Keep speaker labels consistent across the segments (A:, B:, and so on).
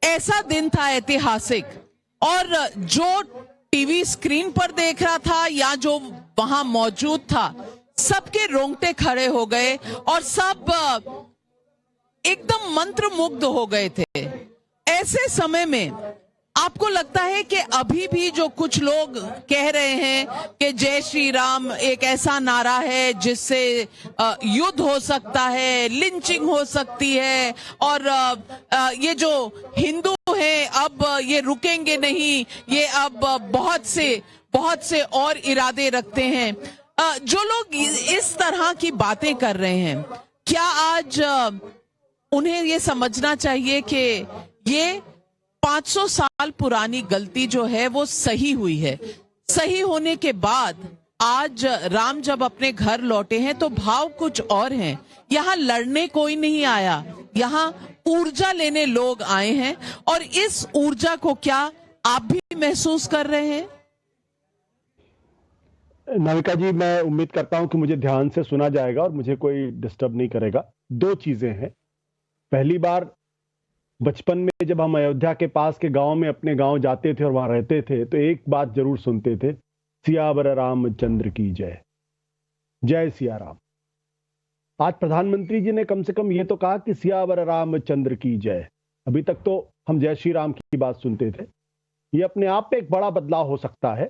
A: ऐसा दिन था ऐतिहासिक, और जो टीवी स्क्रीन पर देख रहा था या जो वहां मौजूद था, सबके रोंगटे खड़े हो गए और सब एकदम मंत्रमुग्ध हो गए थे। ऐसे समय में आपको लगता है कि अभी भी जो कुछ लोग कह रहे हैं कि जय श्री राम एक ऐसा नारा है जिससे युद्ध हो सकता है, लिंचिंग हो सकती है, और ये जो हिंदू हैं अब ये रुकेंगे नहीं, ये अब बहुत से और इरादे रखते हैं, जो लोग इस तरह की बातें कर रहे हैं, क्या आज उन्हें ये समझना चाहिए कि ये 500 साल पुरानी गलती जो है वो सही हुई है? सही होने के बाद आज राम जब अपने घर लौटे हैं तो भाव कुछ और हैं। यहाँ लड़ने कोई नहीं आया, यहाँ ऊर्जा लेने लोग आए हैं, और इस ऊर्जा को क्या आप भी महसूस कर रहे हैं?
B: नाविका जी, मैं उम्मीद करता हूं कि मुझे ध्यान से सुना जाएगा और मुझे कोई डिस्टर्ब नहीं करेगा। दो चीजें हैं। पहली बार बचपन में जब हम अयोध्या के पास के गांव में अपने गांव जाते थे और वहां रहते थे तो एक बात जरूर सुनते थे, सियावर रामचंद्र की जय, जय सिया राम। आज प्रधानमंत्री जी ने कम से कम ये तो कहा कि सियावर रामचंद्र की जय। अभी तक तो हम जय श्री राम की बात सुनते थे। ये अपने आप में एक बड़ा बदलाव हो सकता है,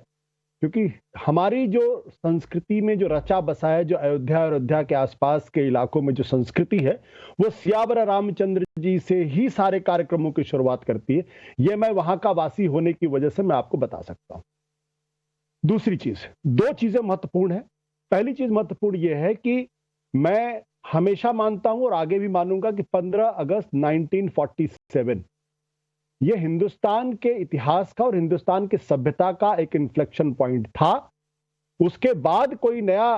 B: क्योंकि हमारी जो संस्कृति में जो रचा बसा है, जो अयोध्या के आसपास के इलाकों में जो संस्कृति है, वो सियावर रामचंद्र जी से ही सारे कार्यक्रमों की शुरुआत करती है। ये मैं वहां का वासी होने की वजह से मैं आपको बता सकता हूं। दूसरी चीज, दो चीजें महत्वपूर्ण है। पहली चीज महत्वपूर्ण यह है कि मैं हमेशा मानता हूं और आगे भी मानूंगा कि 15 अगस्त 1947 ये हिंदुस्तान के इतिहास का और हिंदुस्तान की सभ्यता का एक इन्फ्लेक्शन पॉइंट था। उसके बाद कोई नया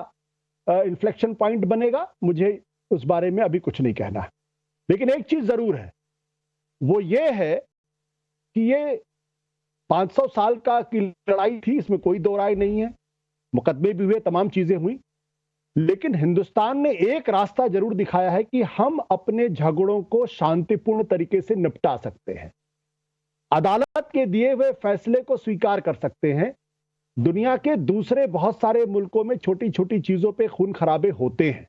B: इन्फ्लेक्शन पॉइंट बनेगा, मुझे उस बारे में अभी कुछ नहीं कहना है। लेकिन एक चीज जरूर है, वो ये है कि ये 500 साल की लड़ाई थी, इसमें कोई दो राय नहीं है। मुकदमे भी हुए, तमाम चीजें हुई, लेकिन हिंदुस्तान ने एक रास्ता जरूर दिखाया है कि हम अपने झगड़ों को शांतिपूर्ण तरीके से निपटा सकते हैं, अदालत के दिए हुए फैसले को स्वीकार कर सकते हैं। दुनिया के दूसरे बहुत सारे मुल्कों में छोटी छोटी चीजों पे खून खराबे होते हैं।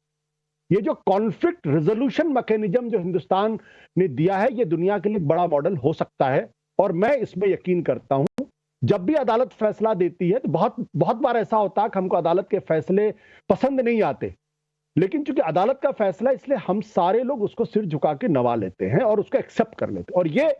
B: ये जो कॉन्फ्लिक्ट रेजोल्यूशन मैकेनिज्म जो हिंदुस्तान ने दिया है, ये दुनिया के लिए बड़ा मॉडल हो सकता है, और मैं इसमें यकीन करता हूं। जब भी अदालत फैसला देती है तो बहुत बार ऐसा होता है कि हमको अदालत के फैसले पसंद नहीं आते, लेकिन चूंकि अदालत का फैसला, इसलिए हम सारे लोग उसको सिर झुका के नवा लेते हैं और उसको एक्सेप्ट कर लेते हैं। और ये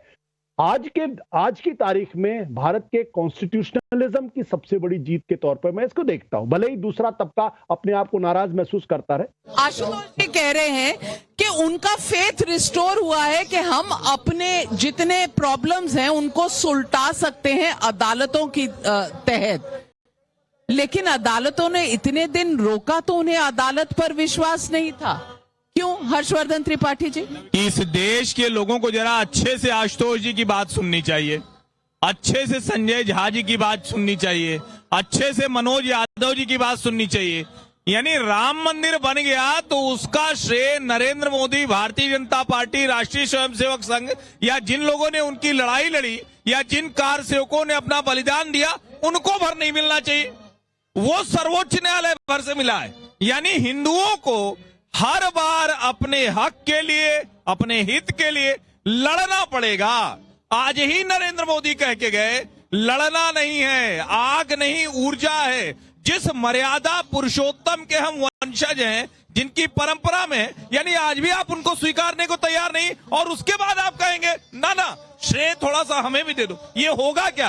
B: आज की तारीख में भारत के कॉन्स्टिट्यूशनलिज्म की सबसे बड़ी जीत के तौर पर मैं इसको देखता हूं, भले ही दूसरा तबका अपने आप को नाराज महसूस करता रहे।
A: आशुतोष जी कह रहे हैं कि उनका फेथ रिस्टोर हुआ है कि हम अपने जितने प्रॉब्लम्स हैं उनको सुलटा सकते हैं अदालतों की तहत, लेकिन अदालतों ने इतने दिन रोका तो उन्हें अदालत पर विश्वास नहीं था। क्यों हर्षवर्धन त्रिपाठी जी?
C: इस देश के लोगों को जरा अच्छे से आशुतोष जी की बात सुननी चाहिए, अच्छे से संजय झा जी की बात सुननी चाहिए, अच्छे से मनोज यादव जी की बात सुननी चाहिए। यानी राम मंदिर बन गया तो उसका श्रेय नरेंद्र मोदी, भारतीय जनता पार्टी, राष्ट्रीय स्वयंसेवक संघ, या जिन लोगों ने उनकी लड़ाई लड़ी या जिन कार सेवकों ने अपना बलिदान दिया, उनको भर नहीं मिलना चाहिए। वो सर्वोच्च न्यायालय भर से मिला है। यानी हिंदुओं को हर बार अपने हक के लिए, अपने हित के लिए लड़ना पड़ेगा। आज ही नरेंद्र मोदी कह के गए, लड़ना नहीं है, आग नहीं ऊर्जा है। जिस मर्यादा पुरुषोत्तम के हम वंशज हैं, जिनकी परंपरा में, यानी आज भी आप उनको स्वीकारने को तैयार नहीं, और उसके बाद आप कहेंगे ना श्रेय थोड़ा सा हमें भी दे दो। ये होगा क्या?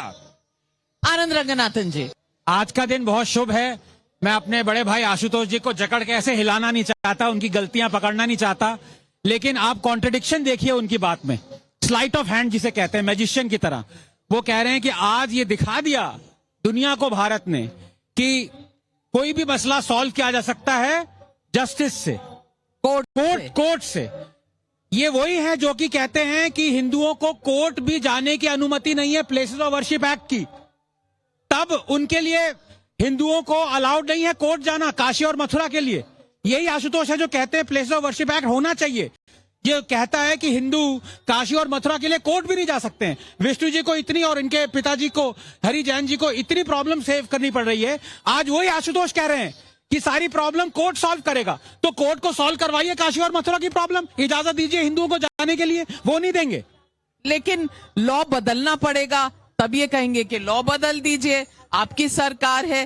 A: आनंद रंगनाथन जी,
D: आज का दिन बहुत शुभ है। मैं अपने बड़े भाई आशुतोष जी को जकड़ के ऐसे हिलाना नहीं चाहता, उनकी गलतियां पकड़ना नहीं चाहता, लेकिन आप कॉन्ट्रडिक्शन देखिए उनकी बात में। स्लाइट ऑफ हैंड जिसे कहते हैं, मैजिशियन की तरह वो कह रहे हैं कि आज ये दिखा दिया दुनिया को भारत ने कि कोई भी मसला सॉल्व किया जा सकता है जस्टिस से, कोर्ट से। ये वही है जो कि कहते हैं कि हिंदुओं को कोर्ट भी जाने की अनुमति नहीं है प्लेसेस ऑफ वर्शिप एक्ट की, तब उनके लिए हिंदुओं को अलाउड नहीं है कोर्ट जाना, काशी और मथुरा के लिए। यही आशुतोष है जो कहते हैं प्लेस ऑफ वर्शिप एक्ट होना चाहिए। ये कहता है कि हिंदू काशी और मथुरा के लिए कोर्ट भी नहीं जा सकते हैं। विष्णु जी को इतनी और इनके पिताजी को हरि जैन जी को इतनी प्रॉब्लम सेव करनी पड़ रही है। आज वही आशुतोष कह रहे हैं कि सारी प्रॉब्लम कोर्ट सॉल्व करेगा, तो कोर्ट को सॉल्व करवाइए काशी और मथुरा की प्रॉब्लम, इजाजत दीजिए हिंदुओं को जाने के लिए, वो नहीं देंगे।
A: लेकिन लॉ बदलना पड़ेगा, तब ये कहेंगे कि लॉ बदल दीजिए, आपकी सरकार है।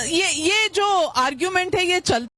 A: ये जो आर्ग्यूमेंट है ये चलता